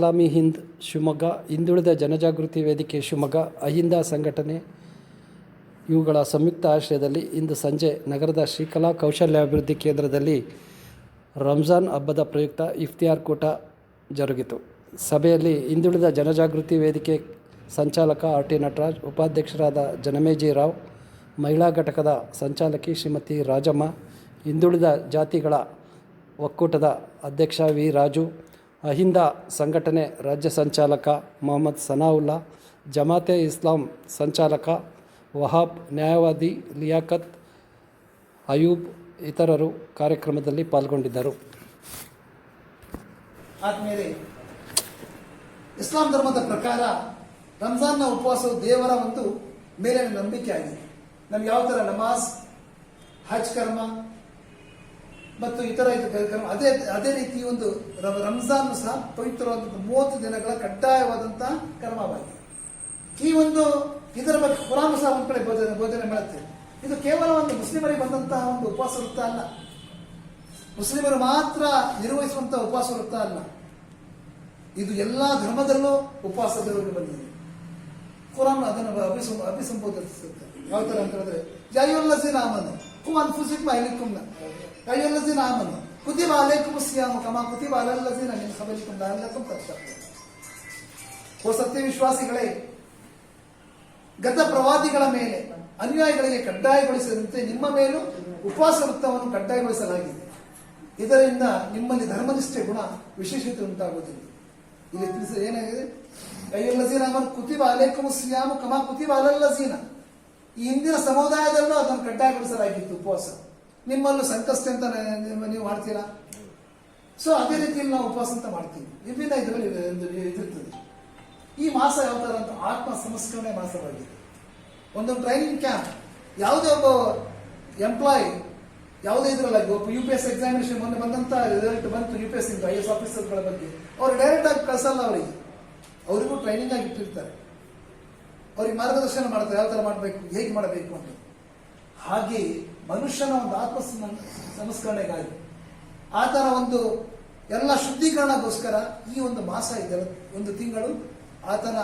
ಇಸ್ಲಾಮಿ ಹಿಂದ್ ಶಿವಮೊಗ್ಗ, ಹಿಂದುಳಿದ ಜನಜಾಗೃತಿ ವೇದಿಕೆ ಶಿವಮೊಗ್ಗ, ಅಹಿಂದ ಸಂಘಟನೆ ಇವುಗಳ ಸಂಯುಕ್ತ ಆಶ್ರಯದಲ್ಲಿ ಇಂದು ಸಂಜೆ ನಗರದ ಶ್ರೀಕಲಾ ಕೌಶಲ್ಯಾಭಿವೃದ್ಧಿ ಕೇಂದ್ರದಲ್ಲಿ ರಂಜಾನ್ ಹಬ್ಬದ ಪ್ರಯುಕ್ತ ಇಫ್ತಿಯಾರ್ ಕೂಟ ಜರುಗಿತು. ಸಭೆಯಲ್ಲಿ ಹಿಂದುಳಿದ ಜನಜಾಗೃತಿ ವೇದಿಕೆ ಸಂಚಾಲಕ ಆರ್.ಟಿ. ನಟರಾಜ್, ಉಪಾಧ್ಯಕ್ಷರಾದ ಜನಮೇಜಿ ರಾವ್, ಮಹಿಳಾ ಘಟಕದ ಸಂಚಾಲಕಿ ಶ್ರೀಮತಿ ರಾಜಮ್ಮ, ಹಿಂದುಳಿದ ಜಾತಿಗಳ ಒಕ್ಕೂಟದ ಅಧ್ಯಕ್ಷ ವಿ. ರಾಜು, ಅಹಿಂದ ಸಂಘಟನೆ ರಾಜ್ಯ ಸಂಚಾಲಕ ಮೊಹಮ್ಮದ್ ಸನಾವುಲ್ಲಾ, ಜಮಾತೆ ಇಸ್ಲಾಂ ಸಂಚಾಲಕ ವಹಾಬ್, ನ್ಯಾಯವಾದಿ ಲಿಯಾಕತ್, ಅಯೂಬ್ ಇತರರು ಕಾರ್ಯಕ್ರಮದಲ್ಲಿ ಪಾಲ್ಗೊಂಡಿದ್ದರು. ಆದ್ಮೇಲೆ ಇಸ್ಲಾಂ ಧರ್ಮದ ಪ್ರಕಾರ ರಂಜಾನ್ನ ಉಪವಾಸವು ದೇವರ ಒಂದು ಮೇಲಿನ ನಂಬಿಕೆ ಆಗಿದೆ. ನಮ್ಗೆ ಯಾವ ಥರ ನಮಾಜ್, ಹಜ್ ಕರ್ಮ ಮತ್ತು ಇತರ ಕರ್ಮ ಅದೇ ರೀತಿ ಒಂದು ರಂಜಾನ್ ಸಹ ಪವಿತ್ರವಾದಂಥ 30 ದಿನಗಳ ಕಡ್ಡಾಯವಾದಂತಹ ಕರ್ಮವಾಗಿದೆ. ಈ ಒಂದು ಇದರ ಬಗ್ಗೆ ಕುರಾನ್ ಸಹ ಒಂದು ಕಡೆ ಬೋಧನೆ ಮಾಡುತ್ತೆ. ಇದು ಕೇವಲ ಒಂದು ಮುಸ್ಲಿಮರಿಗೆ ಬಂದಂತಹ ಒಂದು ಉಪವಾಸ ವೃತ್ತ ಅಲ್ಲ, ಮುಸ್ಲಿಮರು ಮಾತ್ರ ನಿರ್ವಹಿಸುವಂತಹ ಉಪವಾಸ ವೃತ್ತ ಅಲ್ಲ, ಇದು ಎಲ್ಲಾ ಧರ್ಮದಲ್ಲೂ ಉಪವಾಸದವರೆಗೆ ಬಂದಿದೆ. ಕುರಾನ್ ಅದನ್ನು ಅಭಿಸಂಬೋಧಿಸುತ್ತೆ. ಯಾವ ತರ ಅಂತ ಹೇಳಿದ್ರೆ, ಯಾಯುಲ್ಲಜಿನ ಆಮನು ಕು ಅನ್ಫುಸಿಕುಂ ಅಹ್ಲಿಕುಂ ಯಾಯುಲ್ಲಜಿನ ಆಮನು ಕುತಿಬ ಅಲೈಕುಂ ಸಿಯಾಮು ಕಮಾ ಕುತಿಬ ಅಲಲ್ಲಜಿನ ಮಿನ್ क़ब्लिकुम ಲಅಲ್ಲಕುಂ ತತ್ತಖೂನ್. ಓ ಸತ್ಯ ವಿಶ್ವಾಸಿಗಳೇ, ಗತ ಪ್ರವಾದಿಗಳ ಮೇಲೆ ಅನುಯಾಯಿಗಳಿಗೆ ಕಡ್ಡಾಯಗೊಳಿಸಿದಂತೆ ನಿಮ್ಮ ಮೇಲೂ ಉಪವಾಸ ವೃತ್ತವನ್ನು ಕಡ್ಡಾಯಗೊಳಿಸಲಾಗಿದೆ. ಇದರಿಂದ ನಿಮ್ಮಲ್ಲಿ ಧರ್ಮನಿಷ್ಠೆ ಗುಣ ವಿಶೇಷತೆ ಉಂಟಾಗುವುದಿಲ್ಲ. ಇಲ್ಲಿ ತಿಳಿಸಿ ಏನಾಗಿದೆ, ಅಯ್ಯುಲ್ಲಜೀನ ಆಮನು ಕುತಿಬ ಅಲೈಕುಂ ಸಿಯಾಮು ಕಮಾ ಕುತಿಬ ಅಲಲ್ಲಜೀನ. ಈ ಹಿಂದಿನ ಸಮುದಾಯದಲ್ಲೂ ಅದನ್ನು ಕಡ್ಡಾಯಗೊಳಿಸಲಾಗಿತ್ತು ಉಪವಾಸ. ನಿಮ್ಮಲ್ಲೂ ಸಂಕಷ್ಟ ಅಂತ ನೀವು ಮಾಡ್ತೀರಾ, ಸೊ ಅದೇ ರೀತಿಯಲ್ಲಿ ನಾವು ಉಪವಾಸ ಅಂತ ಮಾಡ್ತೀವಿ. ವಿಭಿನ್ನ ಇದರಲ್ಲಿ ಇದಿರ್ತದೆ. ಈ ಮಾಸ ಯಾವ ತರ ಅಂತ ಆತ್ಮ ಸಂಸ್ಕರಣೆ ಮಾಸವಾಗಿದೆ. ಒಂದೊಂದು ಟ್ರೈನಿಂಗ್ ಕ್ಯಾಂಪ್, ಯಾವುದೇ ಒಬ್ಬ ಎಂಪ್ಲಾಯಿ ಯಾವುದೇ ಇದ್ರಲ್ಲ, ಒಬ್ಬ UPSC ಎಕ್ಸಾಮಿನೇಷನ್ ಮೊನ್ನೆ ಬಂದಂತ ರಿಸಲ್ಟ್ ಬಂತು UPSC IAS ಆಫೀಸರ್ಗಳ ಬಗ್ಗೆ, ಅವರು ಡೈರೆಕ್ಟ್ ಆಗಿ ಕಳಿಸಲ್ಲ, ಅವರಿಗೂ ಟ್ರೈನಿಂಗ್ ಆಗಿ ಇಟ್ಟಿರ್ತಾರೆ, ಅವ್ರಿಗೆ ಮಾರ್ಗದರ್ಶನ ಮಾಡ್ತಾರೆ ಯಾವ ತರ ಮಾಡಬೇಕು, ಹೇಗೆ ಮಾಡಬೇಕು ಅಂತ. ಹಾಗೆ ಮನುಷ್ಯನ ಒಂದು ಆತ್ಮ ಸಂಸ್ಕರಣೆಗಾಗಿ ಆತರ ಒಂದು ಎಲ್ಲ ಶುದ್ಧೀಕರಣಗೋಸ್ಕರ ಈ ಒಂದು ಮಾಸ ಇದೆ, ಒಂದು ತಿಂಗಳು ಆತನ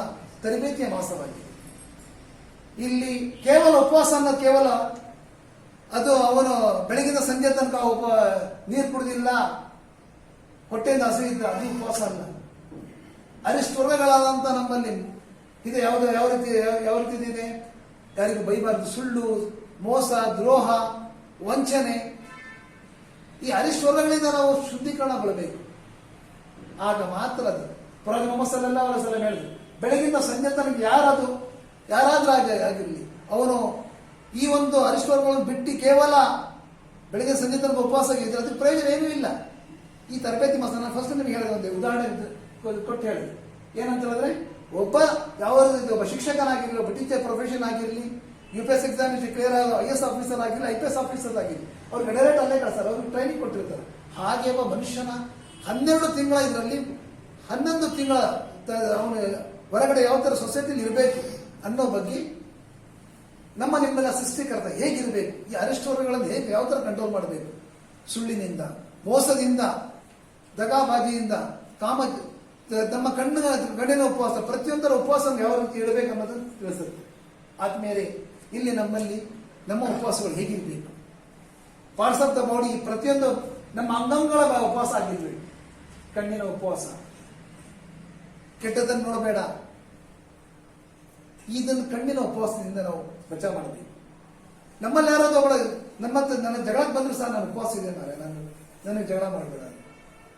ತರಬೇತಿಯ ಮಾಸವಾಗಿದೆ. ಇಲ್ಲಿ ಕೇವಲ ಉಪವಾಸ ಅನ್ನೋದು ಕೇವಲ ಅದು ಅವನು ಬೆಳಗಿನ ಸಂಜೆ ತನಕ ನೀರು ಕುಡಿದಿಲ್ಲ, ಹೊಟ್ಟೆಯಿಂದ ಹಸಿವಿದ್ದ, ಅದು ಉಪವಾಸ ಅಲ್ಲ. ಅರಿಷ್ಟುರ್ಗಗಳಾದಂತ ನಮ್ಮಲ್ಲಿ ಇದು ಯಾವ ರೀತಿ ಇದೆ, ಯಾರಿಗೂ ಬೈಬಾರ್ದು, ಸುಳ್ಳು, ಮೋಸ, ದ್ರೋಹ, ವಂಚನೆ, ಈ ಅರಿಷ್ಟುರ್ಗಗಳಿಂದ ನಾವು ಶುದ್ಧೀಕರಣಗೊಳ್ಳಬೇಕು. ಆಗ ಮಾತ್ರ ಅದು ಪ್ರವಾದಿ ಮೊಹಮ್ಮದ್ ಸಲ್ಲಲ್ಲಾಹು ಅಲೈಹಿ ವಸಲ್ಲಂ ಹೇಳಿದ್ರು, ಬೆಳಗಿನ ಸಂಜೆ ತನಕ ಯಾರಾದ್ರೂ ಆಗಿರಲಿ, ಅವನು ಈ ಒಂದು ಅರಿಷ್ಟುರ್ಗಗಳನ್ನು ಬಿಟ್ಟು ಕೇವಲ ಬೆಳಗ್ಗೆ ಸಂಜೆ ತನಕ ಉಪವಾಸ ಇದ್ರೆ ಅದಕ್ಕೆ ಪ್ರಯೋಜನ ಏನೂ ಇಲ್ಲ. ಈ ತರಬೇತಿ ಮಾಸ ನಾನು ಫಸ್ಟ್ ನಿಮಗೆ ಹೇಳಿದೆ, ಒಂದು ಉದಾಹರಣೆ ಕೊಟ್ಟು ಹೇಳಿದೆ. ಏನಂತ ಹೇಳಿದ್ರೆ, ಒಬ್ಬ ಶಿಕ್ಷಕನಾಗಿರಲಿ, ಒಬ್ಬ ಟೀಚರ್ ಪ್ರೊಫೆಷನ್ ಆಗಿರಲಿ, UPSC examination clear IAS officer ಆಗಿರಲಿ, IPS ಆಫೀಸರ್ ಆಗಿರಲಿ, ಅವ್ರಿಗೆ ಡೈರೆಕ್ಟ್ ಅಲ್ಲೇ ಕಳಿಸ್ತಾರೆ, ಅವ್ರಿಗೆ ಟ್ರೈನಿಂಗ್ ಕೊಟ್ಟಿರ್ತಾರೆ. ಹಾಗೆ ಒಬ್ಬ ಮನುಷ್ಯನ 12 ತಿಂಗಳ ಇದರಲ್ಲಿ 11 ತಿಂಗಳ ಅವನು ಹೊರಗಡೆ ಯಾವ ತರ ಸೊಸೈಟಿಲಿ ಇರಬೇಕು ಅನ್ನೋ ಬಗ್ಗೆ ನಿಮ್ಮನ್ನ ಸೃಷ್ಟಿಕರ್ತ ಹೇಗಿರಬೇಕು, ಈ ಅರಿಷ್ಟುರ್ಗಗಳನ್ನು ಹೇಗೆ ಯಾವ ತರ ಕಂಟ್ರೋಲ್ ಮಾಡಬೇಕು, ಸುಳ್ಳಿನಿಂದ, ಮೋಸದಿಂದ, ದಗಾಬಾಜಿಯಿಂದ, ನಮ್ಮ ಕಣ್ಣಿನ ಉಪವಾಸ, ಪ್ರತಿಯೊಂದರ ಉಪವಾಸ ಯಾವ ರೀತಿ ಇಡಬೇಕು ಅನ್ನೋದನ್ನು ತಿಳಿಸುತ್ತೆ. ಆದ್ಮೇಲೆ ಇಲ್ಲಿ ನಮ್ಮಲ್ಲಿ ನಮ್ಮ ಉಪವಾಸಗಳು ಹೇಗಿರ್ಬೇಕು, ಪಾರ್ಟ್ಸ್ ಆಫ್ ದ ಬಾಡಿ, ಪ್ರತಿಯೊಂದು ನಮ್ಮ ಅಂಗಗಳ ಉಪವಾಸ ಆಗಿರ್ಬೇಕು. ಕಣ್ಣಿನ ಉಪವಾಸ, ಕೆಟ್ಟದನ್ನು ನೋಡಬೇಡ, ಇದನ್ನು ಕಣ್ಣಿನ ಉಪವಾಸದಿಂದ ನಾವು ಬಚಾವ್ ಮಾಡಬೇಕು. ನಮ್ಮಲ್ಲಿ ಯಾರಾದ್ರೂ ಅವಳ ನನ್ನ ಜಗಳಕ್ಕೆ ಬಂದ್ರು ಸಹ ನಾನು ಉಪವಾಸ ಇದೆ, ನನಗೆ ಜಗಳ ಮಾಡಬೇಡ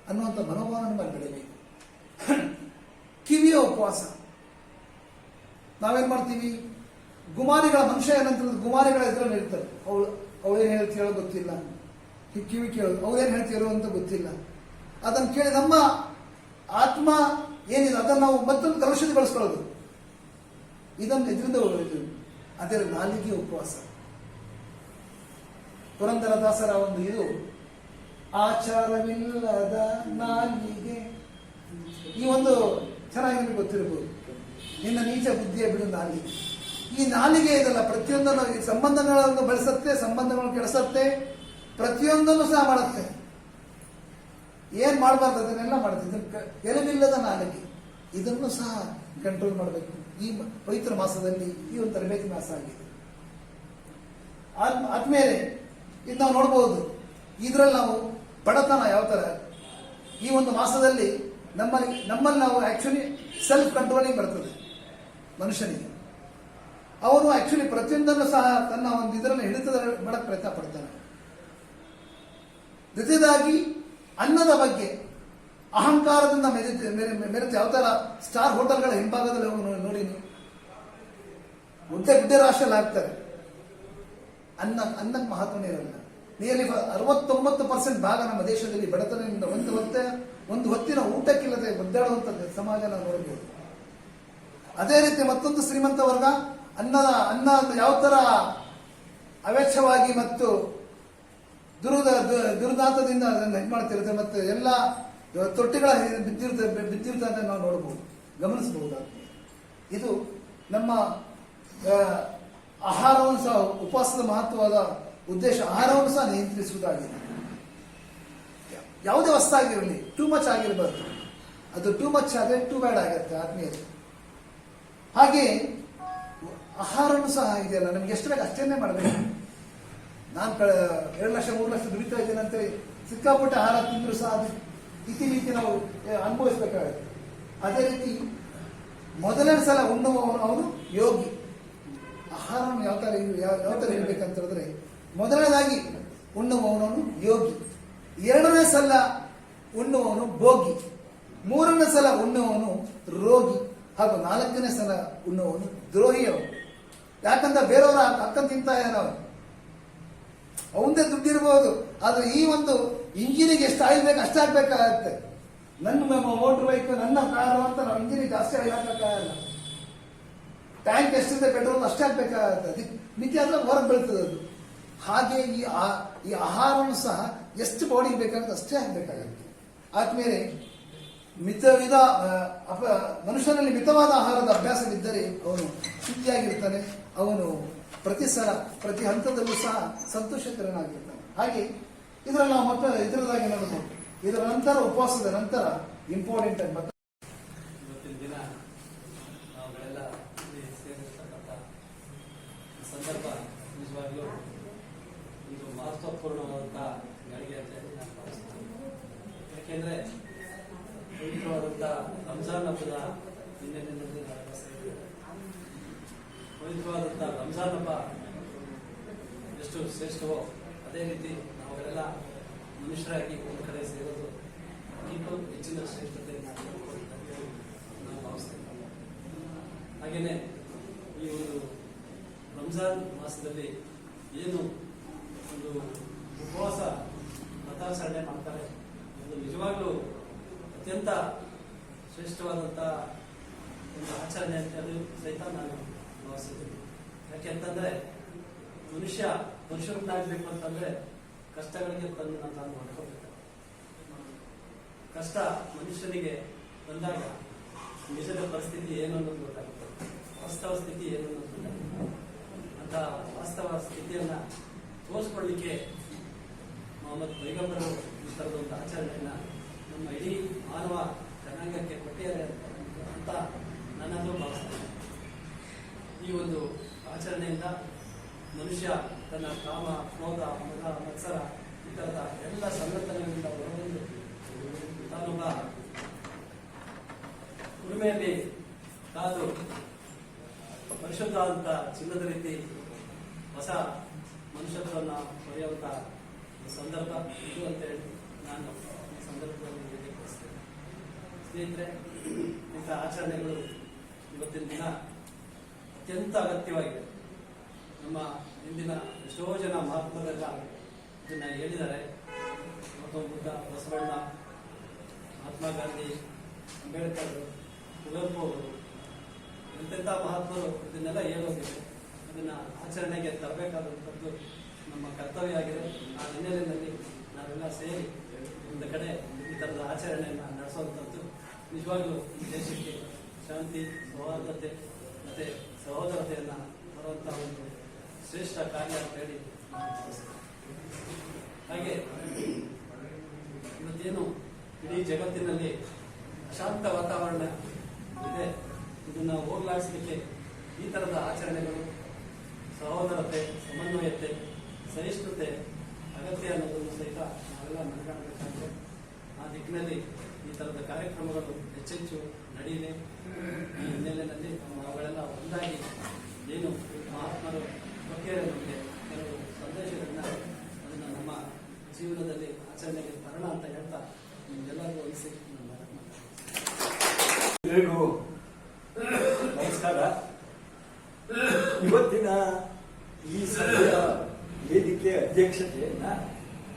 ಅನ್ನುವಂಥ ಮನೋಭಾವ ನಮ್ಮಲ್ಲಿ ಬೆಳಿಬೇಕು. ಕಿವಿಯ ಉಪವಾಸ, ನಾವೇನ್ ಮಾಡ್ತೀವಿ, ಗುಮಾರಿಗಳ ಮನುಷ್ಯ ಏನಂತ ಗುಮಾರಿಗಳ ಎದುರಲ್ಲಿ ಇರ್ತಾರೆ, ಅವಳೇನ್ ಹೇಳ್ತಿ ಹೇಳೋ ಗೊತ್ತಿಲ್ಲ, ಕಿವಿ ಕೇಳೋದು, ಅವಳೇನ್ ಹೇಳ್ತಿರೋ ಅಂತ ಗೊತ್ತಿಲ್ಲ. ಅದನ್ನು ಕೇಳಿ ನಮ್ಮ ಆತ್ಮ ಏನಿದೆ ಅದನ್ನು ನಾವು ಮತ್ತೊಂದು ಕಲುಷಿತಗೊಳಿಸ್ಕೊಳ್ಳೋದು, ಇದರಿಂದ ಅದರ ನಾಲಿಗೆ ಉಪವಾಸ. ಪುರಂದರದಾಸರ ಒಂದು ಇದು, ಆಚಾರವಿಲ್ಲದ ನಾಲಿಗೆ, ಈ ಒಂದು ಚೆನ್ನಾಗಿ ನಿಮಗೆ ಗೊತ್ತಿರಬಹುದು. ನಿನ್ನ ನೀಚ ಬುದ್ಧಿಯ ಬಿಡು ನಾಲಿಗೆ. ಈ ನಾಲಿಗೆ ಇದಲ್ಲ, ಪ್ರತಿಯೊಂದನ್ನು ಸಂಬಂಧಗಳನ್ನು ಬೆಳೆಸುತ್ತೆ, ಸಂಬಂಧಗಳನ್ನು ಕೆಡಿಸುತ್ತೆ, ಪ್ರತಿಯೊಂದನ್ನು ಸಹ ಮಾಡುತ್ತೆ. ಏನ್ ಮಾಡಬಾರ್ದು ಅದನ್ನೆಲ್ಲ ಮಾಡುತ್ತೆ. ಎಲುಬಿಲ್ಲದ ನಾಲಿಗೆ, ಇದನ್ನು ಸಹ ಕಂಟ್ರೋಲ್ ಮಾಡಬೇಕು. ಈ ಪವಿತ್ರ ಮಾಸದಲ್ಲಿ ಈ ಒಂದು ತರಬೇತಿ ಮಾಸ ಆಗಿದೆ. ಆದ್ಮೇಲೆ ಇದು ನಾವು ನೋಡ್ಬೋದು, ಇದರಲ್ಲಿ ನಾವು ಬಡತನ ಯಾವ ತರ ಈ ಒಂದು ಮಾಸದಲ್ಲಿ ನಮ್ಮಲ್ಲಿ ನಾವು ಆಕ್ಚುಲಿ ಸೆಲ್ಫ್ ಕಂಟ್ರೋಲಿಂಗ್ ಬರ್ತದೆ ಮನುಷ್ಯನಿಗೆ. ಅವನು ಆಕ್ಚುಲಿ ಪ್ರತಿಯೊಂದನ್ನು ಸಹ ತನ್ನ ಒಂದು ಇದರಲ್ಲಿ ಹಿಡಿತದ ಮಾಡಕ್ಕೆ ಪ್ರಯತ್ನ ಪಡ್ತಾನೆ. ದ್ವಿತೀಯದಾಗಿ ಅನ್ನದ ಬಗ್ಗೆ ಅಹಂಕಾರದಿಂದ ಮೆರೆತು ಯಾವ ತರ ಸ್ಟಾರ್ ಹೋಟೆಲ್ಗಳ ಹಿಂಭಾಗದಲ್ಲಿ ಹೋಗಿ ನೋಡಿ ನೀವು, ಗುಡ್ಡೆ ರಾಶಿಯಲ್ಲಿ ಹಾಕ್ತಾರೆ. ಅನ್ನಕ್ಕೆ ಮಹತ್ವನೇ ಇರಲ್ಲ. ನಿಯರ್ಲಿ 69% ಭಾಗ ನಮ್ಮ ದೇಶದಲ್ಲಿ ಬಡತನದಿಂದ ಒಂದು ಹೊತ್ತಿನ ಊಟಕ್ಕಿಲ್ಲದೆ ಒದ್ದಾಡುವಂಥದ್ದು ಸಮಾಜ ನಾವು ನೋಡಬಹುದು. ಅದೇ ರೀತಿ ಮತ್ತೊಂದು ಶ್ರೀಮಂತ ವರ್ಗ ಅನ್ನ ಯಾವ ತರ ಅವೆಚ್ಛವಾಗಿ ಮತ್ತು ದುರ್ದಾಂತದಿಂದ ಅದನ್ನು ಇದು ಮಾಡ್ತಿರುತ್ತೆ, ಮತ್ತೆ ಎಲ್ಲ ತೊಟ್ಟಿಗಳ ಬಿದ್ದಿರುತ್ತೆ ಅಂತ ನಾವು ನೋಡಬಹುದು, ಗಮನಿಸಬಹುದಾಗಿದೆ. ಇದು ನಮ್ಮ ಆಹಾರವನ್ನು ಸಹ ಉಪವಾಸದ ಮಹತ್ವವಾದ ಉದ್ದೇಶ ಆಹಾರವನ್ನು ಸಹ ನಿಯಂತ್ರಿಸುವುದಾಗಿದೆ. ಯಾವುದೇ ವಸ್ತಾಗಿರಲಿ ಟೂ ಮಚ್ ಆಗಿರಬಾರ್ದು. ಅದು ಟೂ ಮಚ್ ಆದರೆ ಟೂ ಬ್ಯಾಡ್ ಆಗುತ್ತೆ ಆದ್ಮೇಲೆ. ಹಾಗೆ ಆಹಾರವನ್ನು ಸಹ ಇದೆಯಲ್ಲ, ನಮ್ಗೆ ಎಷ್ಟು ಬೇಕು ಅಷ್ಟೇನೆ ಮಾಡಬೇಕು. ನಾನು 2 ಲಕ್ಷ 3 ಲಕ್ಷ ದುಡಿತಾ ಇದ್ದೇನೆ ಅಂತೇಳಿ ಸಿಕ್ಕಾಪಟ್ಟೆ ಆಹಾರ ತಿಂದರೂ ಸಹ ಅದು ಇತಿಮಿತಿ ನಾವು ಅನುಭವಿಸ್ಬೇಕಾಗುತ್ತೆ. ಅದೇ ರೀತಿ ಮೊದಲನೇ ಸಲ ಉಣ್ಣುವವನು ಅವನು ಯೋಗಿ. ಆಹಾರವನ್ನು ಯಾವ ತರ ಇರಬೇಕಂತ ಹೇಳಿದ್ರೆ, ಮೊದಲನೇದಾಗಿ ಉಣ್ಣುವವನವನು ಯೋಗಿ, 2ನೇ ಸಲ ಉಣ್ಣುವವನು ಭೋಗಿ, 3ನೇ ಸಲ ಉಣ್ಣುವವನು ರೋಗಿ, ಹಾಗೂ 4ನೇ ಸಲ ಉಣ್ಣುವವನು ದ್ರೋಹಿಯವನು. ಯಾಕಂದ್ರೆ ಬೇರೆಯವರ ಅಕ್ಕನ್ ತಿಂತಾ ಇದ್ದಾನೆ, ಅವಂದೇ ದುಡ್ಡಿರ್ಬೋದು, ಆದ್ರೆ ಈ ಒಂದು ಇಂಜಿನಿಗೆ ಎಷ್ಟು ಆಯಿಲ್ ಬೇಕು ಅಷ್ಟೇ ಆಗ್ಬೇಕಾಗತ್ತೆ. ನನ್ನ ಮೋಟರ್ ಬೈಕ್ ನನ್ನ ಕಾರು ಅಂತ ನಾವು ಇಂಜಿನಿಗೆ ಜಾಸ್ತಿ ಆಯಿಲ್ ಹಾಕಕ್ಕಾಗಲ್ಲ. ಟ್ಯಾಂಕ್ ಎಷ್ಟಿದೆ ಪೆಟ್ರೋಲ್ ಅಷ್ಟೇ ಆಗ್ಬೇಕಾಗತ್ತೆ. ಅದಕ್ಕೆ ಮಿತಿ ಆದ್ರೆ ಹೊರಗೆ ಬೀಳ್ತದೆ ಅದು. ಹಾಗೆ ಈ ಆಹಾರವನ್ನು ಸಹ ಎಷ್ಟು ಬಾಡಿಗೆ ಬೇಕಾಗುತ್ತೆ ಅಷ್ಟೇ ಆಗ್ಬೇಕಾಗತ್ತೆ. ಆದ್ಮೇಲೆ ಮನುಷ್ಯನಲ್ಲಿ ಮಿತವಾದ ಆಹಾರದ ಅಭ್ಯಾಸವಿದ್ದರೆ ಅವನು ಶುದ್ಧಿಯಾಗಿರ್ತಾನೆ. ಅವನು ಪ್ರತಿ ಹಂತದಲ್ಲೂ ಸಹ ಸಂತೋಷಕರನಾಗಿರ್ತಾನೆ. ಹಾಗೆ ಇದರಲ್ಲಿ ನಾವು ಮತ್ತೆ ಇದರದಾಗಿ ನೋಡಬಹುದು. ಇದರ ನಂತರ ಉಪವಾಸದ ನಂತರ ಇಂಪಾರ್ಟೆಂಟ್ ಅಂತ ಇವತ್ತಿನ ದಿನ ನಾವುಗಳೆಲ್ಲ ಸೇರಿರ್ತಕ್ಕಂಥ ಸಂದರ್ಭ ನಿಜವಾಗ್ಲೂ ಇದು ಮಹತ್ವಪೂರ್ಣವಾದಂತಹ ಗಳಿಗೆ ಅಂತ ಹೇಳಿ ನಾನು ಭಾವಿಸ್ತೇನೆ. ಯಾಕೆಂದ್ರೆ ಪವಿತ್ರವಾದಂಥ ರಂಜಾನ್ ಹಬ್ಬದ ಹಿನ್ನೆಲೆಯಲ್ಲಿ ನಾವೆಲ್ಲ ಸೇರಿದ್ದೇವೆ. ಪವಿತ್ರವಾದಂಥ ರಂಜಾನ್ ಹಬ್ಬ ಎಷ್ಟು ಶ್ರೇಷ್ಠವೋ ಅದೇ ರೀತಿ ನಾವುಗಳೆಲ್ಲ ಮನುಷ್ಯರಾಗಿ ಒಂದು ಕಡೆ ಸೇರೋದು ಇನ್ನೂ ಹೆಚ್ಚಿನ ಶ್ರೇಷ್ಠತೆಯನ್ನು ನಾವು ಭಾವಿಸ್ತೇವೆ. ಹಾಗೆಯೇ ಈ ಒಂದು ರಂಜಾನ್ ಮಾಸದಲ್ಲಿ ಏನು ಒಂದು ಉಪವಾಸ ವ್ರತಾಚರಣೆ ಮಾಡ್ತಾರೆ, ಅದು ನಿಜವಾಗ್ಲೂ ಅತ್ಯಂತ ಶ್ರೇಷ್ಠವಾದಂಥ ಒಂದು ಆಚರಣೆ ಅಂತ ಅದು ಸಹಿತ ನಾನು ಭಾವಿಸಿದ್ದೀನಿ. ಯಾಕೆಂತಂದ್ರೆ ಮನುಷ್ಯರನ್ನಾಗಬೇಕು ಅಂತಂದ್ರೆ ಕಷ್ಟಗಳಿಗೆ ತನ್ನನ್ನು ತಾನು ಮಾಡ್ಕೋಬೇಕು. ಕಷ್ಟ ಮನುಷ್ಯನಿಗೆ ಬಂದಾಗ ನಿಜದ ಪರಿಸ್ಥಿತಿ ಏನು ಅನ್ನೋದು ಗೊತ್ತಾಗುತ್ತೆ, ವಾಸ್ತವ ಸ್ಥಿತಿ ಏನು ಅನ್ನೋದು ಗೊತ್ತಾಗುತ್ತೆ. ಅಂತ ವಾಸ್ತವ ಸ್ಥಿತಿಯನ್ನ ತೋರಿಸ್ಕೊಳ್ಳಿಕ್ಕೆ ಮೊಹಮ್ಮದ್ ಪೈಗಂಬರು ಈ ಥರದ ಒಂದು ಆಚರಣೆಯನ್ನ ನಮ್ಮ ಇಡೀ ಮಾನವ ಜನಾಂಗಕ್ಕೆ ಕೊಟ್ಟಿದ್ದಾರೆ ಅಂತ ನನ್ನನ್ನು ಭಾವಿಸ್ತೇನೆ. ಈ ಒಂದು ಆಚರಣೆಯಿಂದ ಮನುಷ್ಯ ತನ್ನ ಕಾಮ, ಕ್ರೋಧ, ಮದ, ಮತ್ಸರ ಈ ಥರದ ಎಲ್ಲ ಸಂಘಟನೆಗಳಿಂದ ಹೊರಬಂದು ತಾನೊಬ್ಬ ಉಳುಮೆಯಲ್ಲಿ ಕಾದು ಪರಿಶುದ್ಧ ಅಂತ ಚಿನ್ನದ ರೀತಿ ಹೊಸ ಮನುಷ್ಯತ್ವವನ್ನು ಪಡೆಯುವಂಥ ಸಂದರ್ಭ ಇದು ಅಂತೇಳಿ ನಾನು ಈ ಸಂದರ್ಭದಲ್ಲಿ ವ್ಯಕ್ತಪಡಿಸ್ತೇನೆ. ಸ್ನೇಹಿತರೆ, ಇಂಥ ಆಚರಣೆಗಳು ಇವತ್ತಿನ ದಿನ ಅತ್ಯಂತ ಅಗತ್ಯವಾಗಿದೆ. ನಮ್ಮ ಇಂದಿನ ಎಷ್ಟೋ ಜನ ಮಹಾತ್ಮರೆಲ್ಲ ಇದನ್ನ ಹೇಳಿದ್ದಾರೆ. ಗೌತಮ ಬುದ್ಧ, ಬಸವಣ್ಣ, ಮಹಾತ್ಮ ಗಾಂಧಿ, ಅಂಬೇಡ್ಕರ್, ಕುವೆಂಪು ಅವರು, ಎಂತೆಂಥ ಮಹಾತ್ಮರು ಇದನ್ನೆಲ್ಲ ಹೇಳೋದಿದೆ. ಅದನ್ನ ಆಚರಣೆಗೆ ತರಬೇಕಾದಂಥದ್ದು ನಮ್ಮ ಕರ್ತವ್ಯ ಆಗಿದೆ. ಆ ಹಿನ್ನೆಲೆಯಲ್ಲಿ ನಾವೆಲ್ಲ ಸೇರಿ ಒಂದು ಕಡೆ ಈ ಥರದ ಆಚರಣೆಯನ್ನು ನಡೆಸುವಂಥದ್ದು ನಿಜವಾಗ್ಲೂ ಈ ದೇಶಕ್ಕೆ ಶಾಂತಿ, ಸೌಹಾರ್ದತೆ ಮತ್ತು ಸಹೋದರತೆಯನ್ನು ಬರುವಂಥ ಒಂದು ಶ್ರೇಷ್ಠ ಕಾರ್ಯ ಅಂತ ಹೇಳಿ ಹಾಗೆ ಇವತ್ತೇನು ಇಡೀ ಜಗತ್ತಿನಲ್ಲಿ ಅಶಾಂತ ವಾತಾವರಣ ಇದನ್ನ ಹೋಗ್ಲಾಡಿಸಲಿಕ್ಕೆ ಈ ಥರದ ಆಚರಣೆಗಳು, ಸಹೋದರತೆ, ಸಮನ್ವಯತೆ, ಸಹಿಷ್ಣುತೆ ಅಗತ್ಯ ಅನ್ನೋದನ್ನು ಸಹಿತ ನಾವೆಲ್ಲ ಮನಗಾಣಬೇಕಾಗಿದೆ. ಆ ನಿಟ್ಟಿನಲ್ಲಿ ಈ ಥರದ ಕಾರ್ಯಕ್ರಮಗಳು ಹೆಚ್ಚೆಚ್ಚು ನಡೆಯಲಿ. ಈ ಹಿನ್ನೆಲೆಯಲ್ಲಿ ಅವುಗಳೆಲ್ಲ ಒಂದಾಗಿ ಏನು ಮಹಾತ್ಮರು ಬಗ್ಗೆ ನಮಗೆ ಕೆಲವು ಸಂದೇಶಗಳನ್ನ ಅದನ್ನು ನಮ್ಮ ಜೀವನದಲ್ಲಿ ಆಚರಣೆಗೆ ತರೋಣ ಅಂತ ಹೇಳ್ತಾ ನಿಮ್ಗೆಲ್ಲರಿಗೂ ವಹಿಸಿ ಎಲ್ರಿಗೂ ನಮಸ್ಕಾರ. ಇವತ್ತಿನ ಈ ಸಭೆಯ ವೇದಿಕೆ ಅಧ್ಯಕ್ಷತೆಯನ್ನ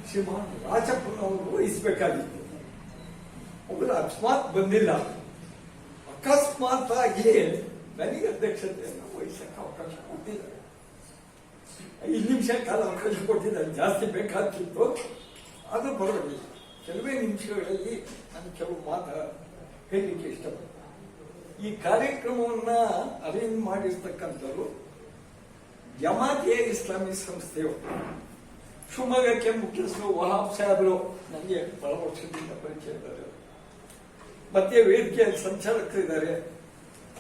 ಶ್ರೀಮಾನ್ ರಾಜಪ್ಪನವರು ವಹಿಸಬೇಕಾಗಿತ್ತು. ಅವರು ಅಕಸ್ಮಾತ್ ಬಂದಿಲ್ಲ. ಅಕಸ್ಮಾತ್ ಆಗಿ ನನಗೆ ಅಧ್ಯಕ್ಷತೆಯನ್ನು ವಹಿಸಕ್ಕೆ ಅವಕಾಶ ಕೊಟ್ಟಿದ್ದಾರೆ. 5 ನಿಮಿಷ ಕಾಲ ಅವಕಾಶ ಕೊಟ್ಟಿದ್ದಾರೆ. ಜಾಸ್ತಿ ಬೇಕಾಗ್ತಿತ್ತು, ಅದು ಬರೋದಿಲ್ಲ. ಕೆಲವೇ ನಿಮಿಷಗಳಲ್ಲಿ ನಾನು ಕೆಲವು ಮಾತು ಹೇಳಲಿಕ್ಕೆ ಇಷ್ಟಪಡ್ತೀನಿ. ಈ ಕಾರ್ಯಕ್ರಮವನ್ನ ಅರೇಂಜ್ ಮಾಡಿರ್ತಕ್ಕಂಥವ್ರು ಜಮಾತಿಯೆ ಇಸ್ಲಾಮಿ ಸಂಸ್ಥೆಯವರು. ಶಿವಮೊಗ್ಗಕ್ಕೆ ಮುಖ್ಯಸ್ಥರು ವಹಾಬ್ ಸಾಹೇಬರು ನನಗೆ ಬಹಳ ವರ್ಷದಿಂದ ಪರಿಚಯ ಇದ್ದಾರೆ. ಮತ್ತೆ ವೇದಿಕೆಯಲ್ಲಿ ಸಂಚಾಲಕರಿದ್ದಾರೆ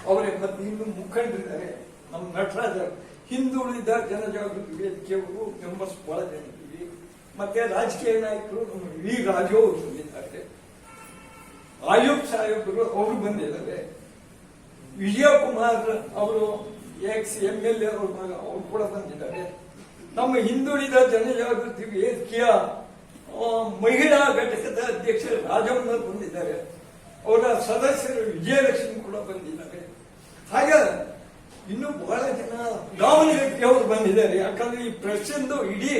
ಅವರೇ, ಮತ್ತೆ ಇನ್ನು ಮುಖಂಡರಿದ್ದಾರೆ. ನಮ್ಮ ನಟರಾಜ, ಹಿಂದುಳಿದ ಜನಜಾಗೃತಿ ವೇದಿಕೆಯವರು ಮೆಂಬರ್ಸ್ ಬಹಳ ಜನ ಇದ್ದೀವಿ. ಮತ್ತೆ ರಾಜಕೀಯ ನಾಯಕರು ನಮ್ಮ ವಿ ರಾಜು ಅವರು ಬಂದಿದ್ದಾರೆ, ಆಯೂಬ್ ಸಾಹೇಬರು ಅವರು ಬಂದಿದ್ದಾರೆ, ವಿಜಯಕುಮಾರ್ ಅವರು ex-MLA ಅವರು ಕೂಡ ಬಂದಿದ್ದಾರೆ. ನಮ್ಮ ಹಿಂದುಳಿದ ಜನಜಾಗೃತಿ ವೇದಿಕೆಯ ಮಹಿಳಾ ಘಟಕದ ಅಧ್ಯಕ್ಷ ರಾಜಮ್ಮನವರು ಬಂದಿದ್ದಾರೆ. ಅವರ ಸದಸ್ಯರು ವಿಜಯಲಕ್ಷ್ಮಿ ಕೂಡ ಬಂದಿದ್ದಾರೆ. ಹಾಗೆ ಇನ್ನು ಬಹಳ ಜನ ಗಾವನಗಟ್ಟಿ ಅವರು ಬಂದಿದ್ದಾರೆ. ಯಾಕಂದ್ರೆ ಈ ಪ್ರಶ್ನೆಂದು ಇಡೀ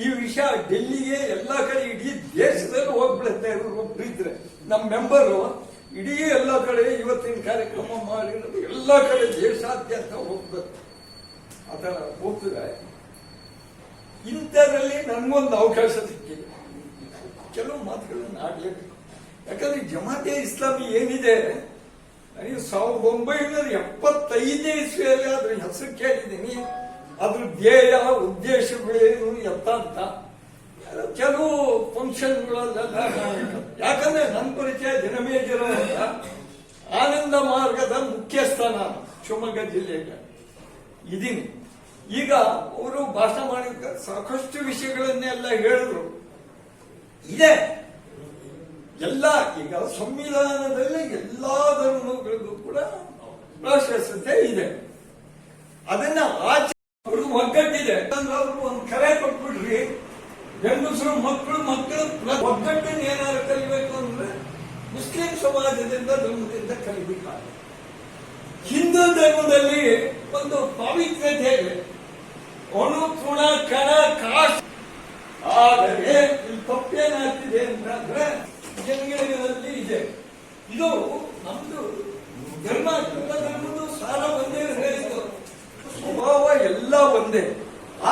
ಈ ವಿಷಯ ಡೆಲ್ಲಿಗೆ ಎಲ್ಲಾ ಕಡೆ ಇಡೀ ದೇಶದಲ್ಲಿ ಹೋಗ್ಬಿಡುತ್ತೆ. ಒಬ್ಬರಿದ್ರೆ ನಮ್ಮ ಮೆಂಬರು ಇಡೀ ಎಲ್ಲ ಕಡೆ ಇವತ್ತಿನ ಕಾರ್ಯಕ್ರಮ ಮಾಡಿರೋದು ಎಲ್ಲ ಕಡೆ ದೇಶಾದ್ಯಂತ ಹೋಗ್ಬೇಕು, ಆ ಥರ ಹೋಗ್ತದೆ. ಇಂಥದ್ರಲ್ಲಿ ನನ್ಗೊಂದು ಅವಕಾಶ ಸಿಕ್ಕಿದೆ, ಕೆಲವು ಮಾತುಗಳನ್ನು ಆಡ್ಲೇಬೇಕು. ಯಾಕಂದ್ರೆ ಜಮಾತೆ ಇಸ್ಲಾಮಿ ಏನಿದೆ, ನನಗೆ 1975 ಇಸ್ವಿಯಲ್ಲಿ ಅದ್ರ ಹೆಸರು ಕೇಳಿದ್ದೀನಿ. ಅದ್ರ ಧ್ಯೇಯ ಉದ್ದೇಶಗಳೇನು ಎತ್ತ ಅಂತ ಕೆಲವು ಫಂಕ್ಷನ್ಗಳಲ್ಲೆಲ್ಲ. ಯಾಕಂದ್ರೆ ನನ್ನ ಪರಿಚಯ ಜನಮೇಜರು ಅಂತ ಆನಂದ ಮಾರ್ಗದ ಮುಖ್ಯಸ್ಥ ನಾನು ಶಿವಮೊಗ್ಗ ಜಿಲ್ಲೆಗೆ ಇದ್ದೀನಿ. ಈಗ ಅವರು ಭಾಷಣ ಮಾಡಿದ ಸಾಕಷ್ಟು ವಿಷಯಗಳನ್ನೆಲ್ಲ ಹೇಳಿದ್ರು. ಇದೆ ಎಲ್ಲ ಈಗ ಸಂವಿಧಾನದಲ್ಲಿ ಎಲ್ಲಾ ಧರ್ಮಗಳಿಗೂ ಕೂಡ ಪ್ರಾಶಸ್ತ್ಯತೆ ಇದೆ. ಅದನ್ನ ಆಚೆ ಒಗ್ಗಟ್ಟಿದೆ ಅಂದ್ರೆ ಅವರು ಒಂದು ಕರೆ ಕೊಟ್ಬಿಡ್ರಿ, ಗಂಡಸರು ಮಕ್ಕಳು ಒಗ್ಗಟ್ಟನ್ನು ಏನಾದ್ರು ಕಲಿಬೇಕು ಅಂದ್ರೆ ಮುಸ್ಲಿಂ ಸಮಾಜದಿಂದ ಧರ್ಮದಿಂದ ಕಲಿಬೇಕಾಗುತ್ತೆ. ಹಿಂದೂ ಧರ್ಮದಲ್ಲಿ ಒಂದು ಪಾವಿತ್ರ್ಯತೆ ಇದೆ, ಅಣು ತೃಣ ಕಣ ಕಾಶ್. ಆದರೆ ಇಲ್ಲಿ ತಪ್ಪೇನಾಗ್ತಿದೆ ಅಂತಂದ್ರೆ ಜನಗಳಲ್ಲಿ ಇದೆ. ಇದು ನಮ್ದು ಧರ್ಮ, ಧರ್ಮದ್ದು ಸಾರ ಒಂದೇ ಹೇಳಿದ್ದು, ಸ್ವಭಾವ ಎಲ್ಲ ಒಂದೇ.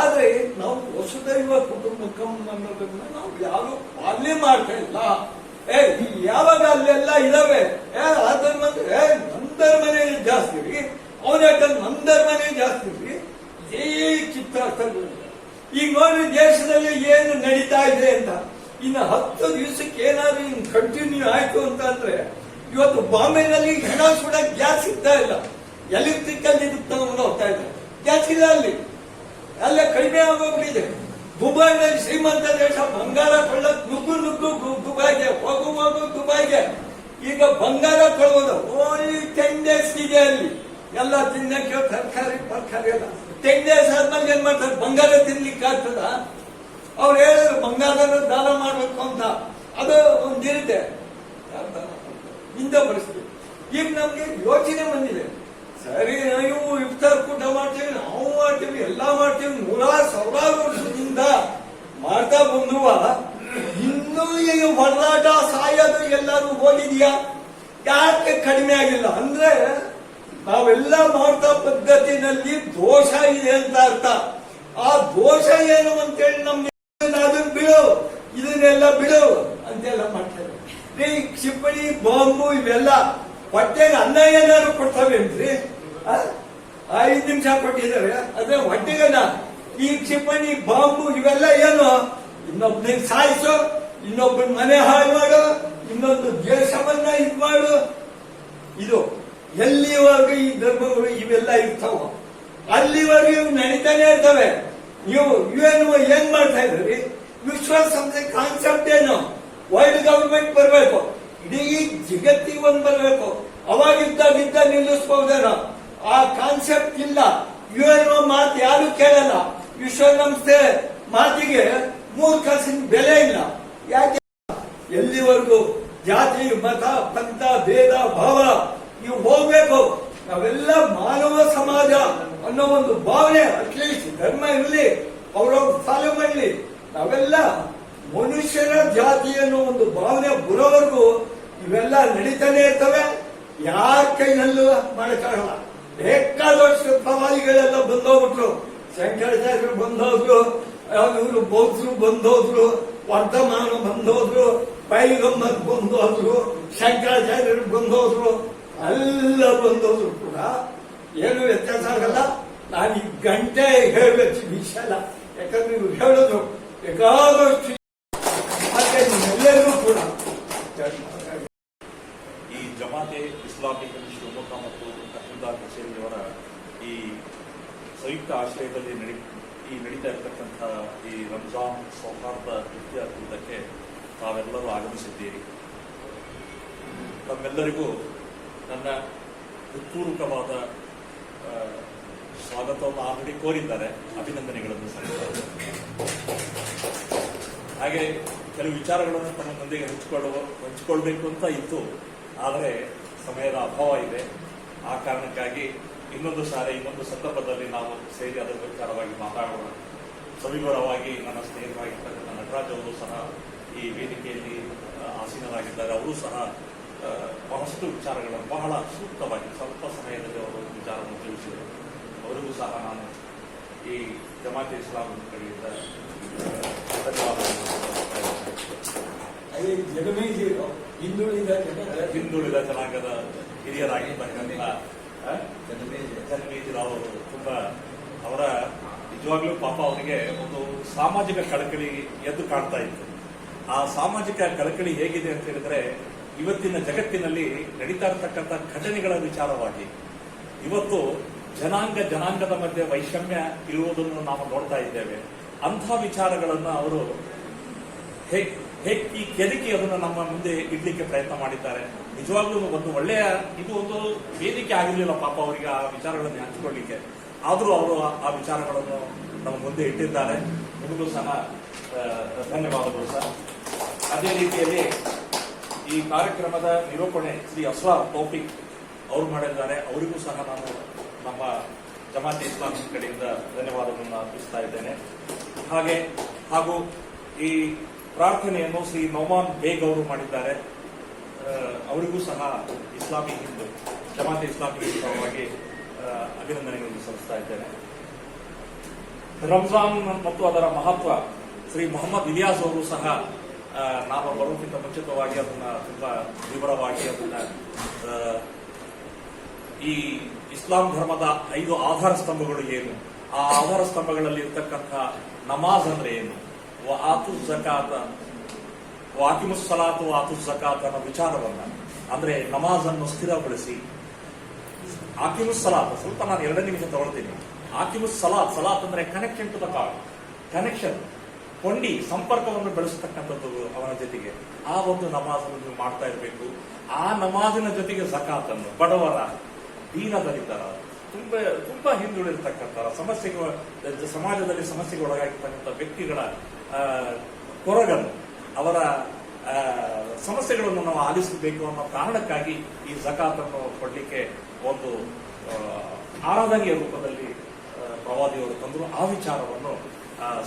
ಆದ್ರೆ ನಾವು ವಸುದೈವ ಕುಟುಂಬಕಂ ಅನ್ನೋದನ್ನ ನಾವು ಯಾರು ಪಾಲನೆ ಮಾಡ್ತಾ ಇಲ್ಲ. ಯಾವಾಗ ಅಲ್ಲೆಲ್ಲ ಇದಾವೆ, ಆ ಧರ್ಮ ನನ್ನ ಧರ್ಮನೇ ಜಾಸ್ತಿ ರೀ, ಅವನ ಯಾಕಂದ್ರೆ ನನ್ನ ಧರ್ಮನೇ ಜಾಸ್ತಿ ರೀ, ಇದೇ ಕಿತ್ತಾಡ್ತಾರೆ. ಈಗ ನೋಡಿ ದೇಶದಲ್ಲಿ ಏನು ನಡೀತಾ ಇದೆ ಅಂತ. ಇನ್ನು 10 ದಿವಸಕ್ಕೆ ಏನಾದ್ರು ಇನ್ನು ಕಂಟಿನ್ಯೂ ಆಯ್ತು ಅಂತ ಅಂದ್ರೆ, ಇವತ್ತು ಬಾಂಬೆನಲ್ಲಿ ಹೆಣ ಸುಡ ಗ್ಯಾಸ್ ಸಿಗ್ತಾ ಇಲ್ಲ, ಎಲೆಕ್ಟ್ರಿಕಲ್ ಇದಕ್ಕೆ ತಗೊಂಡು ಹೋಗ್ತಾ ಇದ್ದಾರೆ. ಗ್ಯಾಸ್ ಇಲ್ಲ ಅಲ್ಲಿ, ಅಲ್ಲೇ ಕಡಿಮೆ ಆಗೋಗ್ಬಿಟ್ಟಿದೆ. ದುಬೈನಲ್ಲಿ ಶ್ರೀಮಂತ ದೇಶ, ಬಂಗಾರ ಕೊಳ್ಳಕ್ ನುಗ್ಗು ದುಬೈಗೆ ಹೋಗು ದುಬೈಗೆ. ಈಗ ಬಂಗಾರ ಕೊಳ್ಳೋದು ಓನ್ಲಿ 10 days ಇದೆ ಅಲ್ಲಿ. ಎಲ್ಲ ತಿನ್ನಕ್ಕೆ ತರಕಾರಿ ಎಲ್ಲ 10 days ಆದ್ಮೇಲೆ ಏನ್ ಮಾಡ್ತಾರೆ, ಬಂಗಾರ ತಿನ್ಲಿಕ್ಕೆ ಆಗ್ತದ? ಅವ್ರು ಹೇಳಿದ್ರು ಬಂಗಾರದ ದಾನ ಮಾಡ್ಬೇಕು ಅಂತ. ಅದು ಒಂದಿರುತ್ತೆ ಇಂಥ ಪರಿಸ್ಥಿತಿ. ಈಗ ನಮ್ಗೆ ಯೋಚನೆ ಬಂದಿದೆ, ಸರಿ ನಾವು ಇಫ್ತಾರ್ ಕೂಟ ಮಾಡ್ತೀವಿ, ನಾವು ಮಾಡ್ತೀವಿ, ಎಲ್ಲಾ ಮಾಡ್ತೀವಿ, 100,000 ವರ್ಷದಿಂದ ಮಾಡ್ತಾ ಬಂದುವ. ಇನ್ನೂ ಈಗ ಹೊರಲಾಟ ಸಾಯೋದು ಎಲ್ಲರೂ ಹೋಗಿದ್ಯಾ? ಯಾಕೆ ಕಡಿಮೆ ಆಗಿಲ್ಲ ಅಂದ್ರೆ ನಾವೆಲ್ಲ ಮಾಡ್ತಾ ಪದ್ಧತಿನಲ್ಲಿ ದೋಷ ಇದೆ ಅಂತ ಅರ್ಥ. ಆ ದೋಷ ಏನು ಅಂತೇಳಿ ನಮ್ಗೆ ಅದನ್ನ ಬಿಡು, ಇದನ್ನೆಲ್ಲ ಬಿಡು ಅಂತೆಲ್ಲ ಮಾಡ್ತಾರೆ. ಈ ಕ್ಷಿಪಣಿ ಬಾಂಬು ಇವೆಲ್ಲ ಹೊಟ್ಟೆಗೆ ಅನ್ನ ಏನಾದ್ರು ಕೊಡ್ತಾವೇನ್ರಿ? 5 ನಿಮಿಷ ಕೊಟ್ಟಿದ್ದಾರೆ, ಅದೇ ಹೊಟ್ಟೆಗನ. ಈ ಕ್ಷಿಪಣಿ ಬಾಂಬು ಇವೆಲ್ಲ ಏನು, ಇನ್ನೊಬ್ಬನಿಗೆ ಸಾಯಿಸು, ಇನ್ನೊಬ್ಬನ ಮನೆ ಹಾಳು ಮಾಡು, ಇನ್ನೊಂದು ದೇಶವನ್ನ ಇದು ಮಾಡು. ಇದು ಎಲ್ಲಿವರೆಗೂ ಈ ಧರ್ಮಗಳು ಇವೆಲ್ಲ ಇರ್ತಾವ ಅಲ್ಲಿವರೆಗೂ ಇವು ನಡೀತಾನೆ ಇರ್ತವೆ. ನೀವು ಏನ್ ಮಾಡ್ತಾ ಇದ್ರಿ? ವಿಶ್ವಸಂಸ್ಥೆ ಕಾನ್ಸೆಪ್ಟ್ ಏನು? ವರ್ಲ್ಡ್ ಗವರ್ಮೆಂಟ್ ಬರಬೇಕು, ಇಡೀ ಜಗತ್ತಿಗೆ ಒಂದು ಬರಬೇಕು, ಅವಾಗಿದ್ದ ನಿಲ್ಲಿಸಬಹುದೇನೋ? ಆ ಕಾನ್ಸೆಪ್ಟ್ ಇಲ್ಲ. ಯುಎನ್ಒ ಮಾತು ಯಾರು ಕೇಳಲ್ಲ. ವಿಶ್ವಸಂಸ್ಥೆ ಮಾತಿಗೆ 3 ಕಾಸಿನ ಬೆಲೆ ಇಲ್ಲ. ಯಾಕೆ? ಎಲ್ಲಿವರೆಗೂ ಜಾತಿ ಮತ ಪಂಥ ಭೇದ ಭಾವ ಇವು ಹೋಗ್ಬೇಕು. ನಾವೆಲ್ಲ ಮಾನವ ಸಮಾಜ ಅನ್ನೋ ಒಂದು ಭಾವನೆ, ಅಟ್ಲೀಸ್ಟ್ ಧರ್ಮ ಇರಲಿ, ಅವ್ರವ್ರು ಫಾಲೋ ಮಾಡಲಿ. ನಾವೆಲ್ಲ ಮನುಷ್ಯರ ಜಾತಿ ಅನ್ನೋ ಒಂದು ಭಾವನೆ ಬರೋವರೆಗೂ ಇವೆಲ್ಲ ನಡೀತಾನೆ ಇರ್ತವೆ. ಯಾರ ಕೈನಲ್ಲೂ ಮಾಡಕ್ಕಾಗಲ್ಲ. ಬೇಕಾದಷ್ಟು ಪ್ರವಾದಿಗಳೆಲ್ಲ ಬಂದೋಗ್ಬಿಟ್ರು, ಶಂಕರಾಚಾರ್ಯರು ಬಂದೋದ್ರು, ಇವರು ಬೌದ್ಧರು ಬಂದೋದ್ರು, ವರ್ಧಮಾನ ಬಂದೋದ್ರು, ಪೈಗಂಬರ್ ಬಂದೋದ್ರು, ಶಂಕರಾಚಾರ್ಯರು ಬಂದೋದ್ರು, ಎಲ್ಲ ಬಂದೋದ್ರು ಕೂಡ ಏನು ವ್ಯತ್ಯಾಸ ಆಗಲ್ಲ. ನಾನು ಈ ಗಂಟೆ ಹೇಳಬೇಕು ವಿಷಯ ಅಲ್ಲ, ಯಾಕಂದ್ರೆ ಇವ್ರು ಹೇಳೋದು ಬೇಕಾದಷ್ಟು. ಮತ್ತೆ ಎಲ್ಲರಿಗೂ ಕೂಡ ಈ ಜಮಾತೆ ಇಸ್ಲಾಮಿ ಶಿವಮೊಗ್ಗ ಮತ್ತು ತಹಸೀಲ್ದಾರ್ ಕಚೇರಿಯವರ ಈ ಸಂಯುಕ್ತ ಆಶ್ರಯದಲ್ಲಿ ನಡೀತಾ ಇರತಕ್ಕಂಥ ಈ ರಂಜಾನ್ ಸೌಹಾರ್ದ ಇತ್ಯರ್ಥಕ್ಕೆ ತಾವೆಲ್ಲರೂ ಆಗಮಿಸಿದ್ದೀರಿ. ತಮ್ಮೆಲ್ಲರಿಗೂ ನನ್ನ ಹೃತ್ಪೂರ್ವಕವಾದ ಸ್ವಾಗತವನ್ನು ಆಲ್ರೆಡಿ ಕೋರಿದ್ದಾರೆ, ಅಭಿನಂದನೆಗಳನ್ನು ಸಲ್ಲಿಸುತ್ತಾರೆ. ಹಾಗೆ ಕೆಲವು ವಿಚಾರಗಳನ್ನು ತಮ್ಮ ಮುಂದೆಗೆ ಹಂಚಿಕೊಳ್ಬೇಕು ಅಂತ ಇತ್ತು, ಆದರೆ ಸಮಯದ ಅಭಾವ ಇದೆ. ಆ ಕಾರಣಕ್ಕಾಗಿ ಇನ್ನೊಂದು ಸಂದರ್ಭದಲ್ಲಿ ನಾವು ಸೇರಿ ಅದರ ವಿಚಾರವಾಗಿ ಮಾತಾಡೋಣ. ಸವಿವರವಾಗಿ ನನ್ನ ಸ್ನೇಹಿತರಾಗಿರ್ತಕ್ಕಂಥ ನಟರಾಜ್ ಅವರು ಸಹ ಈ ವೇದಿಕೆಯಲ್ಲಿ ಆಸೀನರಾಗಿದ್ದಾರೆ. ಅವರು ಸಹ ಬಹಳಷ್ಟು ವಿಚಾರಗಳನ್ನು ಬಹಳ ಸೂಕ್ತವಾಗಿ ಸ್ವಲ್ಪ ಸಮಯದಲ್ಲಿ ಅವರು ವಿಚಾರವನ್ನು ತಿಳಿಸಿದರು. ಅವರಿಗೂ ಸಹ ನಾನು ಈ ಜಮಾತೆ ಇಸ್ಲಾಂ ಕಡೆಯಿಂದ ಹಿಂದುಳಿದ ಜನಾಂಗದ ಹಿರಿಯರಾಗಿರ್ತಕ್ಕಂಥ ಜನಮೇಜರಾವ್ ಅವರು ತುಂಬಾ ಅವರ ನಿಜವಾಗ್ಲೂ ಪಾಪ ಅವರಿಗೆ ಒಂದು ಸಾಮಾಜಿಕ ಕಳಕಳಿ ಎದ್ದು ಕಾಣ್ತಾ ಇತ್ತು. ಆ ಸಾಮಾಜಿಕ ಕಳಕಳಿ ಹೇಗಿದೆ ಅಂತ ಹೇಳಿದ್ರೆ, ಇವತ್ತಿನ ಜಗತ್ತಿನಲ್ಲಿ ನಡೀತಾ ಇರತಕ್ಕಂಥ ಘಟನೆಗಳ ವಿಚಾರವಾಗಿ ಇವತ್ತು ಜನಾಂಗದ ಮಧ್ಯೆ ವೈಷಮ್ಯ ಇರುವುದನ್ನು ನಾವು ನೋಡ್ತಾ ಇದ್ದೇವೆ. ಅಂಥ ವಿಚಾರಗಳನ್ನು ಅವರು ಈ ಕೆದಕಿ ಅದನ್ನು ನಮ್ಮ ಮುಂದೆ ಇಡ್ಲಿಕ್ಕೆ ಪ್ರಯತ್ನ ಮಾಡಿದ್ದಾರೆ. ನಿಜವಾಗ್ಲೂ ಒಂದು ಒಳ್ಳೆಯ ಒಂದು ವೇದಿಕೆ ಆಗಿರಲಿಲ್ಲ ಪಾಪ ಅವರಿಗೆ ಆ ವಿಚಾರಗಳನ್ನು ಹಂಚಿಕೊಳ್ಳಿಕ್ಕೆ. ಆದರೂ ಅವರು ಆ ವಿಚಾರಗಳನ್ನು ನಮ್ಮ ಮುಂದೆ ಇಟ್ಟಿದ್ದಾರೆ. ನಿಮಗೂ ಸಹ ಧನ್ಯವಾದಗಳು ಸರ್. ಅದೇ ರೀತಿಯಲ್ಲಿ ಈ ಕಾರ್ಯಕ್ರಮದ ನಿರೂಪಣೆ ಶ್ರೀ ಅಸ್ಲಾಂ ತೌಫಿಕ್ ಅವರು ಮಾಡಿದ್ದಾರೆ. ಅವರಿಗೂ ಸಹ ನಾನು ನಮ್ಮ ಜಮಾತೆ ಇಸ್ಲಾಮಿ ಕಡೆಯಿಂದ ಧನ್ಯವಾದಗಳನ್ನು ಅರ್ಪಿಸ್ತಾ ಇದ್ದೇನೆ. ಹಾಗೂ ಈ ಪ್ರಾರ್ಥನೆಯನ್ನು ಶ್ರೀ ನೌಮಾನ್ ಬೇಗ್ ಅವರು ಮಾಡಿದ್ದಾರೆ. ಅವರಿಗೂ ಸಹ ಇಸ್ಲಾಮಿ ಹಿಂದೂ ಜಮಾತೆ ಇಸ್ಲಾಮಿ ಪರವಾಗಿ ಅಭಿನಂದನೆಗಳನ್ನು ಸಲ್ಲಿಸ್ತಾ ಇದ್ದೇನೆ. ರಂಜಾನ್ ಮತ್ತು ಅದರ ಮಹತ್ವ ಶ್ರೀ ಮೊಹಮ್ಮದ್ ಇಲಿಯಾಸ್ ಅವರು ಸಹ ನಾವು ಬರೋಕ್ಕಿಂತ ಮುಂಚಿತವಾಗಿ ಅದನ್ನ ತುಂಬಾ ವಿವರವಾಗಿ ಅದನ್ನ ಈ ಇಸ್ಲಾಂ ಧರ್ಮದ 5 ಆಧಾರ ಸ್ತಂಭಗಳು ಏನು, ಆ ಆಧಾರ ಸ್ತಂಭಗಳಲ್ಲಿ ಇರ್ತಕ್ಕಂಥ ನಮಾಜ್ ಅಂದ್ರೆ ಏನು, ಆತು ಜಕಾತ ವಾಕಿಮುಸ್ ಸಲಾತು ಆತು ಜಕಾತ್ ಅನ್ನೋ ವಿಚಾರವನ್ನ, ಅಂದ್ರೆ ನಮಾಜ್ ಅನ್ನು ಸ್ಥಿರಗೊಳಿಸಿ, ಆಕಿಮುಸ್ ಸಲಾತ್ ಸ್ವಲ್ಪ ನಾನು 2 ನಿಮಿಷ ತಗೊಳ್ತೀನಿ. ಆಕಿಮುಸ್ ಸಲಾತ್ ಅಂದ್ರೆ connection to the God, connection ಕೊಂಡಿ ಸಂಪರ್ಕವನ್ನು ಬೆಳೆಸತಕ್ಕಂಥದ್ದು ಅವನ ಜೊತೆಗೆ. ಆ ಒಂದು ನಮಾಜನ್ನು ನೀವು ಮಾಡ್ತಾ ಇರಬೇಕು. ಆ ನಮಾಜಿನ ಜೊತೆಗೆ ಜಕಾತನ್ನು ಬಡವರ, ದೀನ ದಲಿತರ, ತುಂಬಾ ಹಿಂದುಳಿದಿರ್ತಕ್ಕಂಥ ಸಮಾಜದಲ್ಲಿ ಸಮಸ್ಯೆಗೆ ಒಳಗಾಗಿರ್ತಕ್ಕಂಥ ವ್ಯಕ್ತಿಗಳ ಕೊರಗನ್ನು, ಅವರ ಸಮಸ್ಯೆಗಳನ್ನು ನಾವು ಆಲಿಸಬೇಕು ಅನ್ನೋ ಕಾರಣಕ್ಕಾಗಿ ಈ ಜಕಾತನ್ನು ಕೊಡ್ಲಿಕ್ಕೆ ಒಂದು ಆರಾಧನೆಯ ರೂಪದಲ್ಲಿ ಪ್ರವಾದಿಯವರು ತಂದರು. ಆ ವಿಚಾರವನ್ನು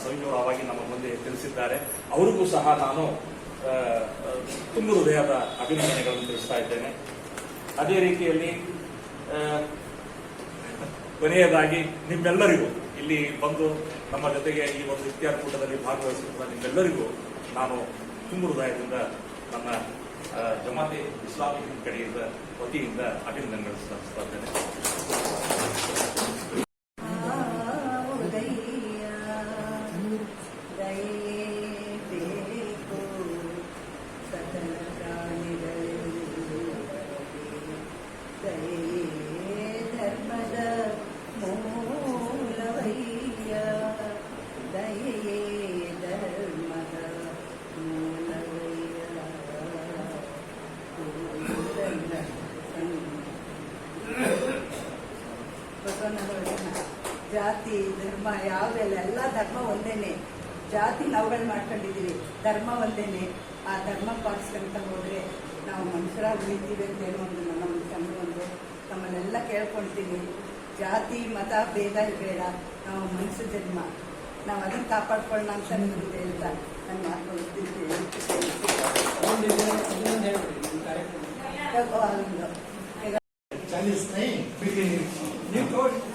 ಸವಿವರವಾಗಿ ನಮ್ಮ ಮುಂದೆ ತಿಳಿಸಿದ್ದಾರೆ. ಅವರಿಗೂ ಸಹ ನಾನು ತುಂಬ ಹೃದಯದ ಅಭಿನಂದನೆಗಳನ್ನು ತಿಳಿಸ್ತಾ ಇದ್ದೇನೆ. ಅದೇ ರೀತಿಯಲ್ಲಿ ಕೊನೆಯದಾಗಿ ನಿಮ್ಮೆಲ್ಲರಿಗೂ ಇಲ್ಲಿ ಬಂದು ನಮ್ಮ ಜೊತೆಗೆ ಈ ಒಂದು ಇಫ್ತಿಯಾರ್ ಕೂಟದಲ್ಲಿ ಭಾಗವಹಿಸಿರುವ ನಿಮ್ಮೆಲ್ಲರಿಗೂ ನಾನು ತುಂಬ ಹೃದಯದಿಂದ ನನ್ನ ಜಮಾತೆ ಇಸ್ಲಾಮಿ ಕಡೆಯಿಂದ ವತಿಯಿಂದ ಅಭಿನಂದನೆಗಳನ್ನು ಸಲ್ಲಿಸ್ತಾ ಇದ್ದೇನೆ. Hey. ಜಾತಿ ಧರ್ಮ ಯಾವುದೆಲ್ಲ ಎಲ್ಲ ಧರ್ಮ ಒಂದೇನೆ. ಜಾತಿ ನಾವುಗಳು ಮಾಡ್ಕೊಂಡಿದ್ದೀವಿ, ಧರ್ಮ ಒಂದೇನೆ. ಆ ಧರ್ಮ ಪಾಲಿಸ್ಕೊಂತ ಹೋದ್ರೆ ನಾವು ಮನುಷ್ಯರಾಗಿ ಉಳಿತೀವಿ ಅಂತ ಹೇಳೋ ಒಂದು ನಮ್ಮ ಸಣ್ಣ ಒಂದು ನಮ್ಮನ್ನೆಲ್ಲ ಕೇಳ್ಕೊಳ್ತೀನಿ. ಜಾತಿ ಮತ ಭೇದ ಬೇಡ, ನಾವು ಮನುಷ್ಯ ಜನ್ಮ, ನಾವು ಅದನ್ನು ಕಾಪಾಡ್ಕೊಳ್ಳೋಣ ಅಂತ ನಿಮಗೆ ಹೇಳ್ತಾ ನನ್ನ ಮಾತು ಮುಗಿಸ್ತೀನಿ. ಇನ್ನೊಂದು ಹೇಳ್ಬಿಡಿ ನಿಮ್ಮ ಕಾರ್ಯಕ್ರಮ. ಒಂದು 40 नहीं बिल्कुल ನೀವು ತೋರಿಸಿ